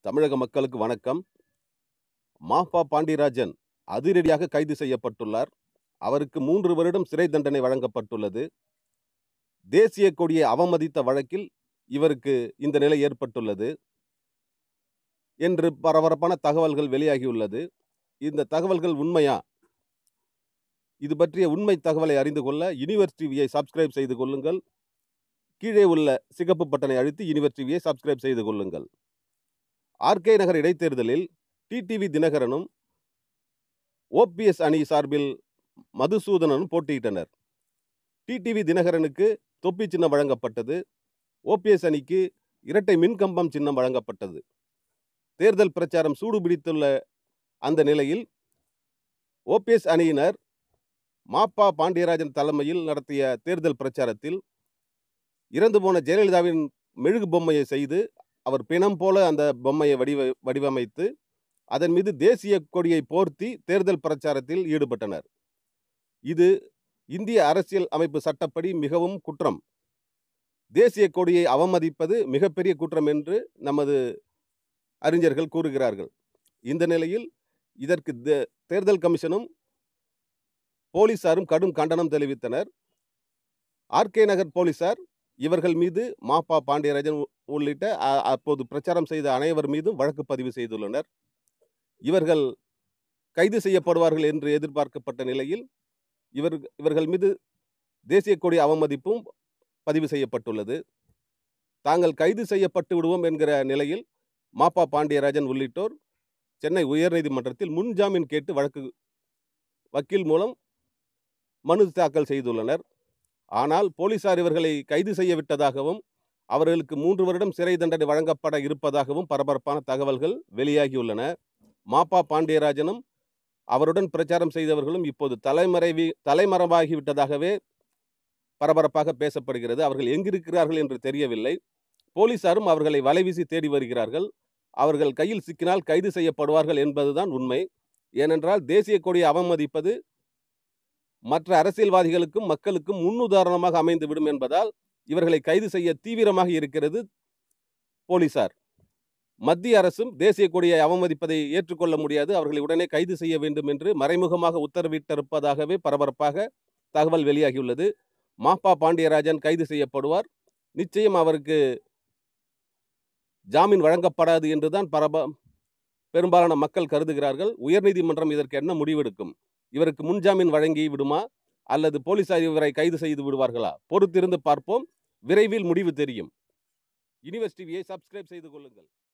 தமிழக மக்களுக்கு வணக்கம். மாஃபா பாண்டியராஜன் அதிரடியாக கைது செய்யப்பட்டுள்ளார். அவருக்கு 3 வருடம் சிறை தண்டனை வழங்கப்பட்டுள்ளது. தேசிய கொடியை அவமதித்த வழக்கில் இவருக்கு இந்த நிலை ஏற்பட்டுள்ளது என்று பரபரப்பான தகவல்கள் வெளியாகியுள்ளது. இந்த தகவல்கள் உண்மையா? இது பற்றிய உண்மை தகவலை அறிந்து கொள்ள யுனிவர்ஸ் டிவியை சப்ஸ்கிரைப் செய்து கொள்ளுங்கள். கீழே உள்ள சிகப்பு பட்டனை அழுத்தி யுனிவர்ஸ் டிவியை சப்ஸ்கிரைப் செய்து கொள்ளுங்கள். ஆர்கே நகர் இடைத்தேர்தலில் டிடிவி தினகரனும் ஓபிஎஸ் அணி சார்பில் மதுசூதனனும் போட்டியிட்டனர். டிடிவி தினகரனுக்கு தொப்பி சின்னம் வழங்கப்பட்டது. ஓபிஎஸ் அணிக்கு இரட்டை மின்கம்பம் சின்னம் வழங்கப்பட்டது. தேர்தல் பிரச்சாரம் சூடுபிடித்துள்ள அந்த நிலையில் ஓபிஎஸ் அணியினர் மாப்பா பாண்டியராஜன் தலைமையில் நடத்திய தேர்தல் பிரச்சாரத்தில் இறந்து போன ஜெயலலிதாவின் மெழுகு பொம்மையை செய்து அவர் பிணம் போல அந்த பொம்மையை வடிவமைத்து அதன் மீது தேசிய கொடியை போர்த்தி தேர்தல் பிரச்சாரத்தில் ஈடுபட்டனர். இது இந்திய அரசியல் அமைப்பு சட்டப்படி மிகவும் குற்றம். தேசிய கொடியை அவமதிப்பது மிகப்பெரிய குற்றம் என்று நமது அறிஞர்கள் கூறுகிறார்கள். இந்த நிலையில் இதற்கு தேர்தல் கமிஷனும் போலீசாரும் கடும் கண்டனம் தெரிவித்தனர். ஆர்கே நகர் போலீசார் இவர்கள் மீது மாப்பா பாண்டியராஜன் உள்ளிட்ட அப்போது பிரச்சாரம் செய்த அனைவர் மீதும் வழக்கு பதிவு செய்துள்ளனர். இவர்கள் கைது செய்யப்படுவார்கள் என்று எதிர்பார்க்கப்பட்ட நிலையில் இவர்கள் மீது தேசிய கொடி அவமதிப்பும் பதிவு செய்யப்பட்டுள்ளது. தாங்கள் கைது செய்யப்பட்டு விடுவோம் என்கிற நிலையில் மாப்பா பாண்டியராஜன் உள்ளிட்டோர் சென்னை உயர்நீதிமன்றத்தில் முன்ஜாமீன் கேட்டு வக்கீல் மூலம் மனு தாக்கல் செய்துள்ளனர். ஆனால் போலீசார் இவர்களை கைது செய்ய விட்டதாகவும் அவர்களுக்கு 3 வருடம் சிறை தண்டனை வழங்கப்பட இருப்பதாகவும் பரபரப்பான தகவல்கள் வெளியாகியுள்ளன. மாப்பா பாண்டியராஜனும் அவருடன் பிரச்சாரம் செய்தவர்களும் இப்போது தலைமறைவாகிவிட்டதாகவே பரபரப்பாக பேசப்படுகிறது. அவர்கள் எங்கிருக்கிறார்கள் என்று தெரியவில்லை. போலீசாரும் அவர்களை வலைவீசி தேடி வருகிறார்கள். அவர்கள் கையில் சிக்கினால் கைது செய்யப்படுவார்கள் என்பதுதான் உண்மை. ஏனென்றால் தேசிய கொடியை அவமதிப்பது மற்ற அரசியல்வாதிகளுக்கும் மக்களுக்கும் முன்னுதாரணமாக அமைந்துவிடும் என்பதால் இவர்களை கைது செய்ய தீவிரமாக இருக்கிறது போலீசார். மத்திய அரசும் தேசிய கொடியை அவமதிப்பதை ஏற்றுக்கொள்ள முடியாது, அவர்களை உடனே கைது செய்ய வேண்டும் என்று மறைமுகமாக உத்தரவிட்டிருப்பதாகவே பரபரப்பாக தகவல் வெளியாகியுள்ளது. மாப்பா பாண்டியராஜன் கைது செய்யப்படுவார். நிச்சயம் அவருக்கு ஜாமீன் வழங்கப்படாது என்றுதான் பெரும்பாலான மக்கள் கருதுகிறார்கள். உயர்நீதிமன்றம் இதற்கு என்ன முடிவெடுக்கும்? இவருக்கு முன்ஜாமீன் வழங்கி விடுமா அல்லது போலீசார் இவரை கைது செய்து விடுவார்களா? பொறுத்திருந்து பார்ப்போம். விரைவில் முடிவு தெரியும். யுனிவர்ஸ் டிவியை சப்ஸ்கிரைப் செய்து கொள்ளுங்கள்.